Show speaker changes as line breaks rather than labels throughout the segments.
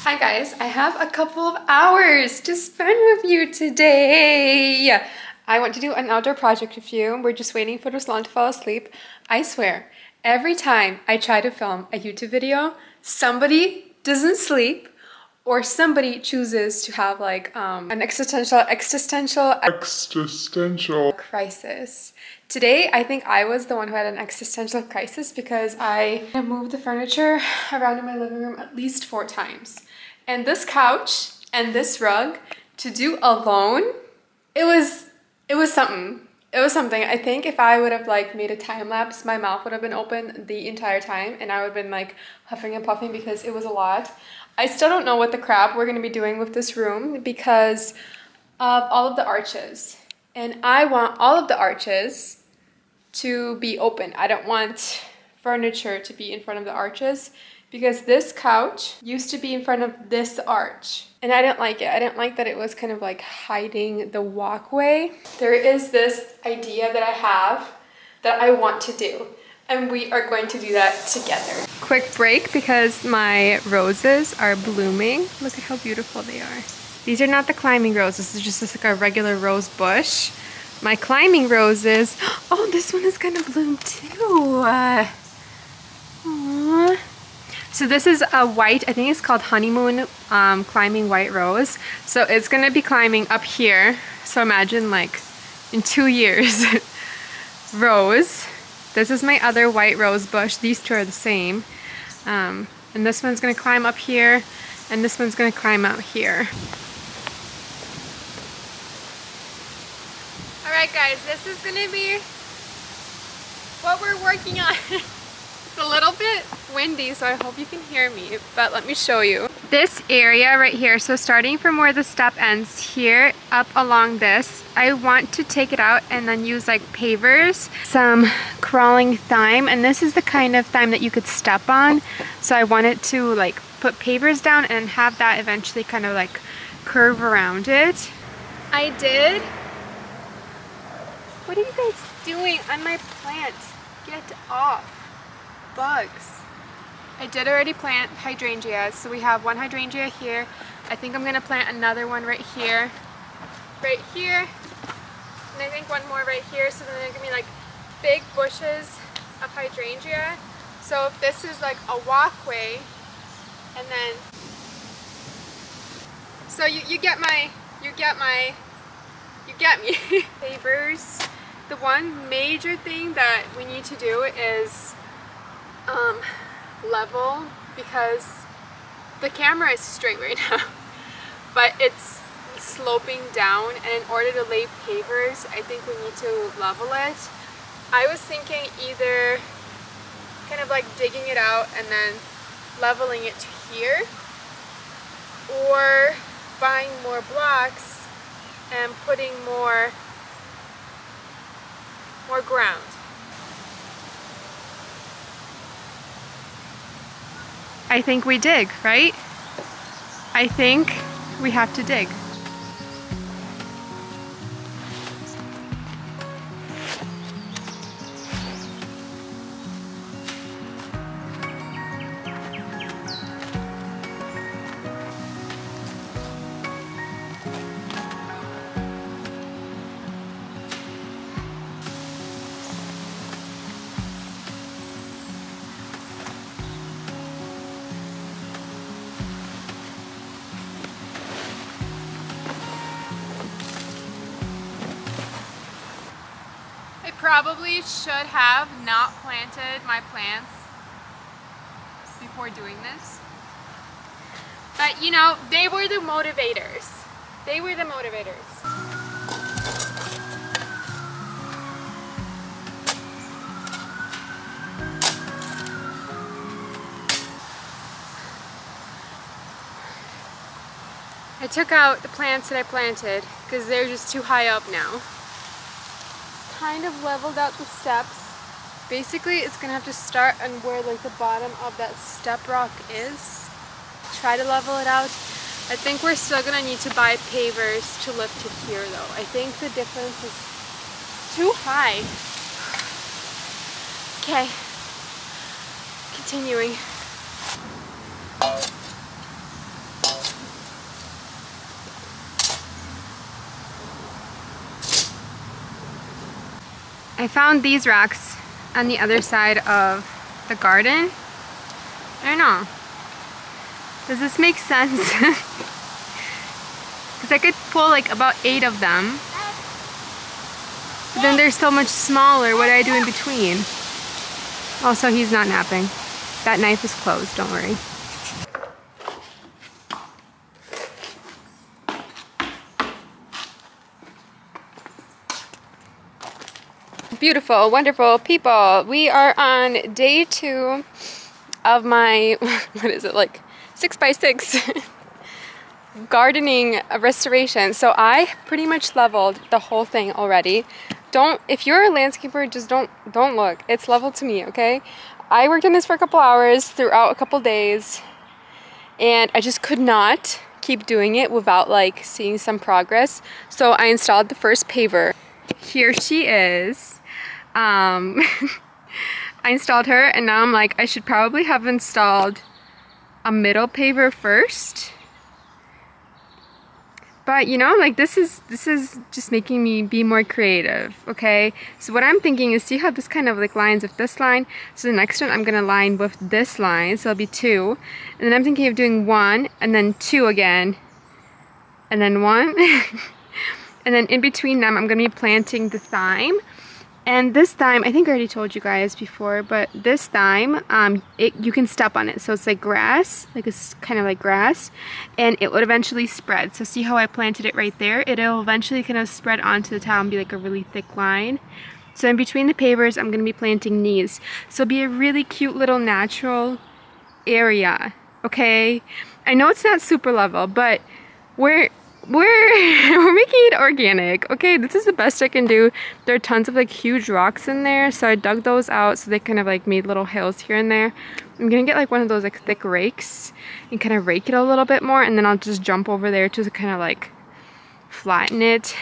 Hi guys, I have a couple of hours to spend with you today. I want to do an outdoor project with you. We're just waiting for Ruslan to fall asleep. I swear, every time I try to film a YouTube video, somebody doesn't sleep or somebody chooses to have like an existential crisis. Today, I think I was the one who had an existential crisis because I moved the furniture around in my living room at least 4 times. And this couch and this rug to do alone, it was something. It was something. I think if I would have like made a time lapse, my mouth would have been open the entire time and I would have been like huffing and puffing because it was a lot. I still don't know what the crap we're going to be doing with this room because of all of the arches. And I want all of the arches to be open. I don't want furniture to be in front of the arches because this couch used to be in front of this arch. And I didn't like it. I didn't like that it was kind of like hiding the walkway. There is this idea that I have that I want to do. And we are going to do that together. Quick break because my roses are blooming. Look at how beautiful they are. These are not the climbing roses. This is just like a regular rose bush. My climbing roses, oh, this one is gonna bloom too. Aww. So this is a white, I think it's called honeymoon climbing white rose. So it's gonna be climbing up here. So imagine like in 2 years, rose. This is my other white rose bush. These two are the same. And this one's gonna climb up here and this one's gonna climb out here. Alright guys, this is gonna be what we're working on. It's a little bit windy, so I hope you can hear me, but let me show you. This area right here, so starting from where the step ends here, up along this, I want to take it out and then use like pavers, some crawling thyme, and this is the kind of thyme that you could step on. So I wanted to like put pavers down and have that eventually kind of like curve around it. I did. What are you guys doing on my plant? Get off. Bugs. I did already plant hydrangeas, so we have one hydrangea here. I think I'm gonna plant another one right here, and I think one more right here, so then they're gonna be like big bushes of hydrangea. So if this is like a walkway, and then, so you get me. Pavers. The one major thing that we need to do is level, because the camera is straight right now but it's sloping down, and in order to lay pavers I think we need to level it. I was thinking either kind of like digging it out and then leveling it to here, or buying more blocks and putting more ground. I think we dig, right? I think we have to dig. Probably should have not planted my plants before doing this, but you know, they were the motivators. They were the motivators. I took out the plants that I planted because they're just too high up now. Kind of leveled out the steps. Basically it's gonna have to start on where like the bottom of that step rock is. Try to level it out. I think we're still gonna need to buy pavers to lift it here though. I think the difference is too high. Okay, continuing. I found these rocks on the other side of the garden. I don't know. Does this make sense? Because I could pull like about 8 of them. But then they're so much smaller. What do I do in between? Also, he's not napping. That knife is closed, don't worry. Beautiful, wonderful people. We are on day 2 of my, what is it, like 6x6 gardening restoration. So I pretty much leveled the whole thing already. If you're a landscaper, just don't look. It's leveled to me, okay? I worked on this for a couple hours throughout a couple days, and I just could not keep doing it without like seeing some progress. So I installed the first paver. Here she is. I installed her, and now I'm like, I should probably have installed a middle paver first. But you know, like this is just making me be more creative, okay? So what I'm thinking is, see how this kind of like lines with this line? So the next one I'm gonna line with this line, so it'll be 2. And then I'm thinking of doing 1 and then 2 again. And then 1. And then in between them I'm gonna be planting the thyme. And this thyme, I think I already told you guys before, but this thyme, you can step on it. So it's like grass, like it's kind of like grass, and it would eventually spread. So see how I planted it right there? It'll eventually kind of spread onto the tile and be like a really thick line. So in between the pavers, I'm gonna be planting these. So it'll be a really cute little natural area, okay? I know it's not super level, but we're making it organic, okay? This is the best I can do. There are tons of like huge rocks in there, so I dug those out so they kind of like made little hills here and there. I'm gonna get like one of those like thick rakes and kind of rake it a little bit more, and then I'll just jump over there to kind of like flatten it.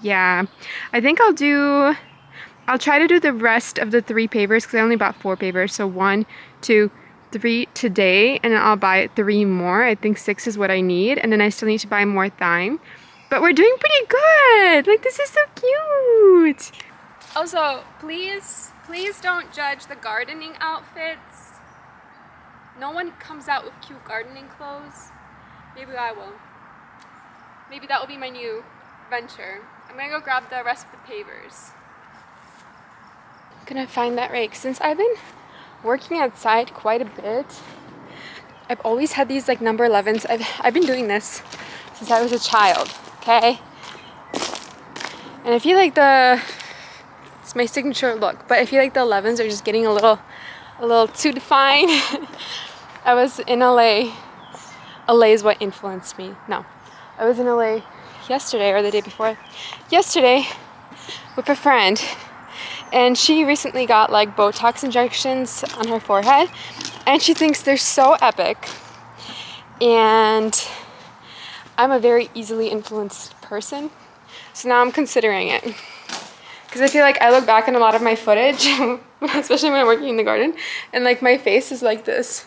Yeah, I think I'll try to do the rest of the 3 pavers because I only bought 4 pavers, so 1, 2, 3 today, and then I'll buy 3 more. I think 6 is what I need, and then I still need to buy more thyme. But we're doing pretty good. Like, this is so cute. Also, please don't judge the gardening outfits. No one comes out with cute gardening clothes. Maybe I will. Maybe that will be my new venture. I'm gonna go grab the rest of the pavers. I'm gonna find that rake. Since I've been working outside quite a bit, I've always had these like number 11s. I've been doing this since I was a child, okay? And I feel like it's my signature look, but I feel like the 11s are just getting a little too defined. I was in LA. LA is what influenced me. No, I was in LA yesterday or the day before. Yesterday with a friend. And she recently got like Botox injections on her forehead, and she thinks they're so epic. And I'm a very easily influenced person, so now I'm considering it. Because I feel like I look back on a lot of my footage, especially when I'm working in the garden, and like my face is like this.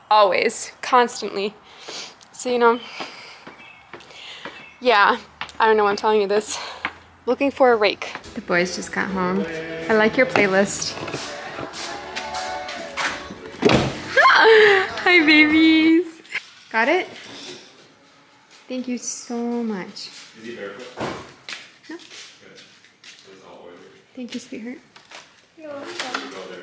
Always, constantly. So, you know, yeah, I don't know why I'm telling you this. Looking for a rake. The boys just got home. I like your playlist. Hi, babies. Got it? Thank you so much.
Is he barefoot?
No.
Good. It's all oily.
Thank you, sweetheart.
You're welcome.
Go there.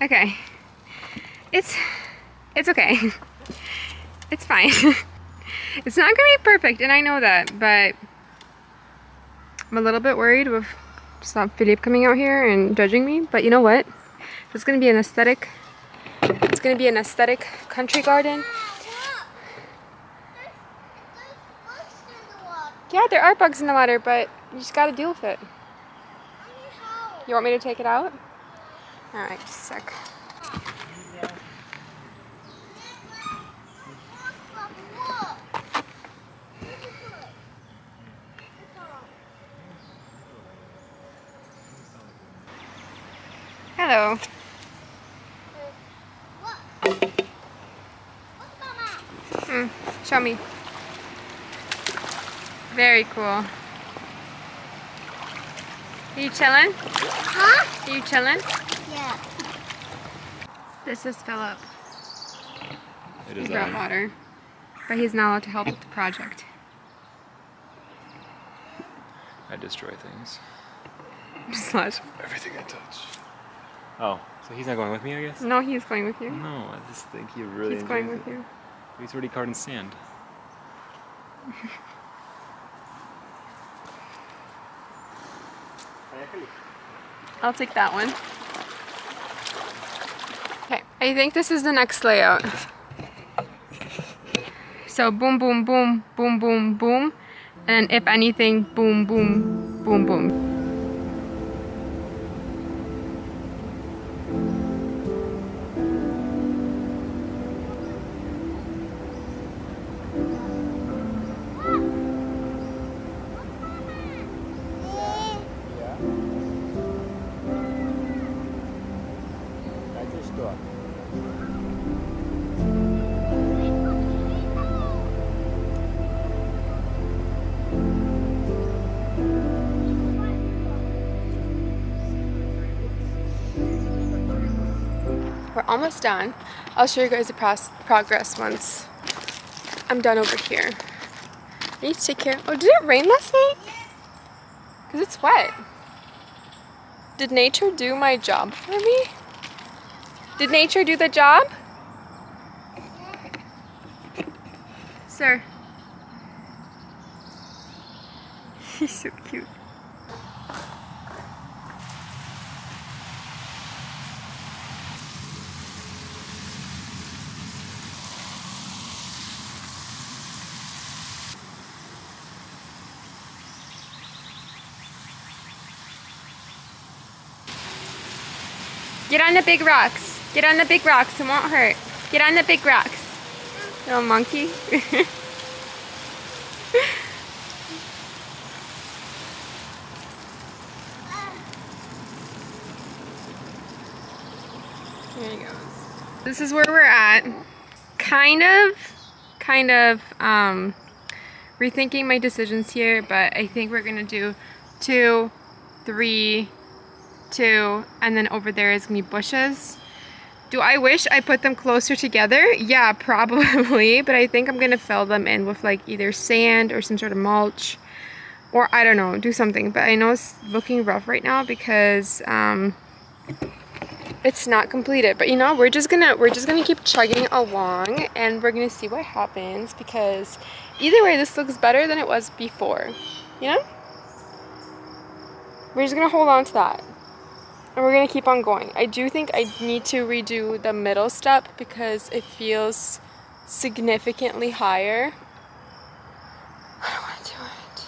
Okay. It's okay. It's fine. It's not gonna be perfect, and I know that, but I'm a little bit worried with Philippe coming out here and judging me, but you know what? It's gonna be an aesthetic. It's gonna be an aesthetic country garden. Yeah, there are bugs in the water, but you just gotta deal with it. You want me to take it out? Alright, just a sec. Hello. Show me. Very cool. Are you chilling?
Huh?
Are you chilling?
Yeah.
This is Philip.
It
He
is
brought
on.
water, but he's not allowed to help with the project.
I destroy things.
Slash.
Everything I touch. Oh, so he's not going with me, I guess?
No, he's going with you.
No, I just think he really
He's going
enjoys
with
it.
you.
He's already covered in sand.
I'll take that one. Okay, I think this is the next layout. So boom, boom, boom, boom, boom, boom. And if anything, boom, boom, boom, boom. We're almost done. I'll show you guys the progress once I'm done over here. I need to take care. Oh, did it rain last night? Because it's wet. Did nature do my job for me? Did nature do the job? Sir. He's so cute. Get on the big rocks. Get on the big rocks. It won't hurt. Get on the big rocks. Little monkey. There he goes. This is where we're at. Kind of rethinking my decisions here, but I think we're gonna do 2, 3, 2, and then over there is gonna be bushes. Do I wish I put them closer together? Yeah, probably, but I think I'm gonna fill them in with like either sand or some sort of mulch, or I don't know, do something. But I know it's looking rough right now because it's not completed. But you know, we're just gonna keep chugging along, and we're gonna see what happens, because either way this looks better than it was before, you know? We're just gonna hold on to that. And we're gonna keep on going. I do think I need to redo the middle step because it feels significantly higher. I don't want to do it.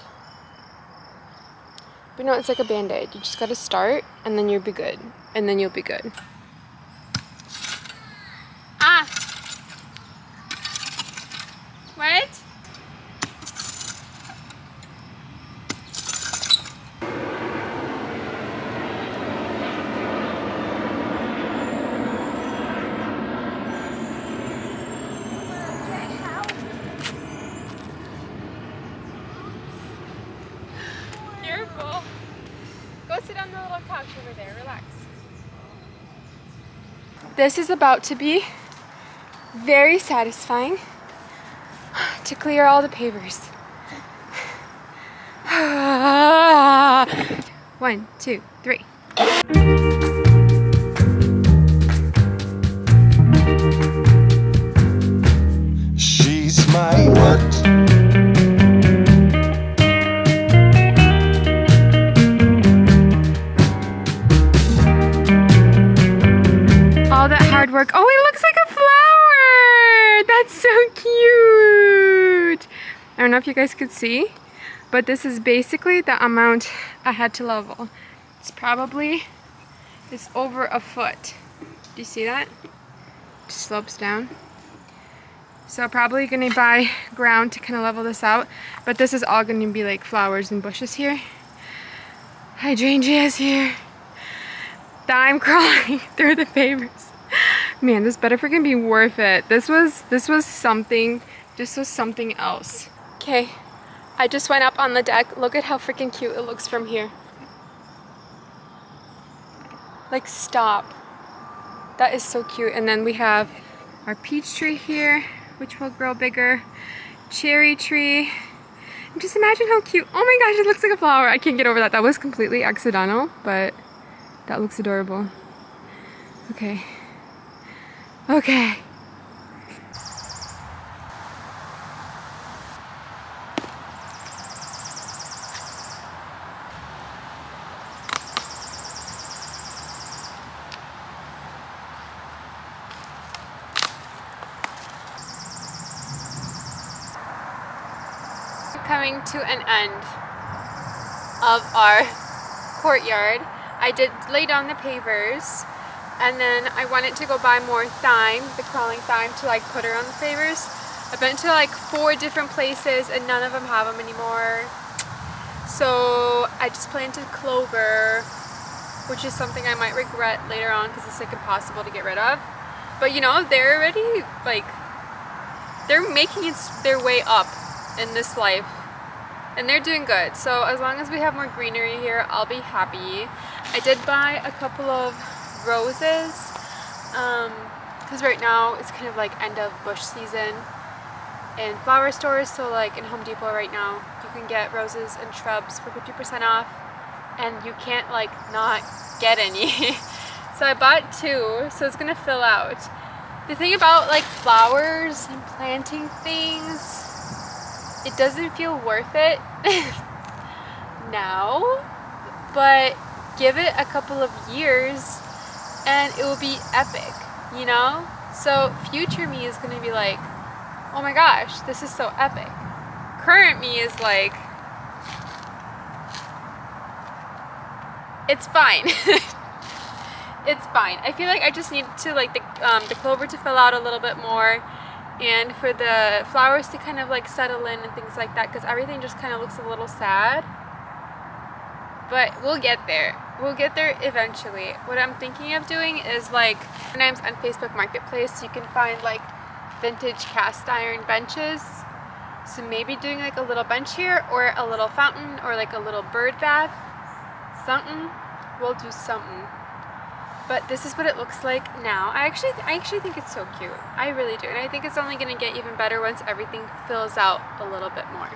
But no, it's like a band-aid. You just gotta start and then you'll be good. And then you'll be good. Ah! What? Careful. Go sit on the little couch over there. Relax. This is about to be very satisfying to clear all the pavers. 1, 2, 3.
She's my what?
All that hard work. Oh, it looks like a flower! That's so cute! I don't know if you guys could see, but this is basically the amount I had to level. It's over a foot. Do you see that? It slopes down. So probably gonna buy ground to kind of level this out, but this is all gonna be like flowers and bushes here. Hydrangeas here. I'm crawling through the pavers. Man, this better freaking be worth it. This was something. This was something else. Okay, I just went up on the deck. Look at how freaking cute it looks from here. Like, stop. That is so cute. And then we have our peach tree here, which will grow bigger. Cherry tree. And just imagine how cute. Oh my gosh, it looks like a flower. I can't get over that. That was completely accidental, but that looks adorable. Okay. Okay. Coming to an end of our courtyard. I did lay down the pavers, and then I wanted to go buy more thyme, the crawling thyme, to like put around the pavers. I've been to like 4 different places and none of them have them anymore. So I just planted clover, which is something I might regret later on because it's like impossible to get rid of. But you know, they're already like, they're making their way up in this life and they're doing good. So as long as we have more greenery here, I'll be happy. I did buy a couple of roses because right now it's kind of like end of bush season in flower stores. So like in Home Depot right now you can get roses and shrubs for 50% off and you can't like not get any. So I bought 2, so it's gonna fill out. The thing about like flowers and planting things, it doesn't feel worth it now, but give it a couple of years and it will be epic, you know? So future me is gonna be like, oh my gosh, this is so epic. Current me is like, it's fine. It's fine. I feel like I just need to like the clover to fill out a little bit more and for the flowers to kind of like settle in and things like that, because everything just kind of looks a little sad. But we'll get there. We'll get there eventually. What I'm thinking of doing is like, sometimes on Facebook Marketplace you can find like vintage cast iron benches. So maybe doing like a little bench here or a little fountain or like a little bird bath. Something. We'll do something. But this is what it looks like now. I actually think it's so cute. I really do. And I think it's only going to get even better once everything fills out a little bit more.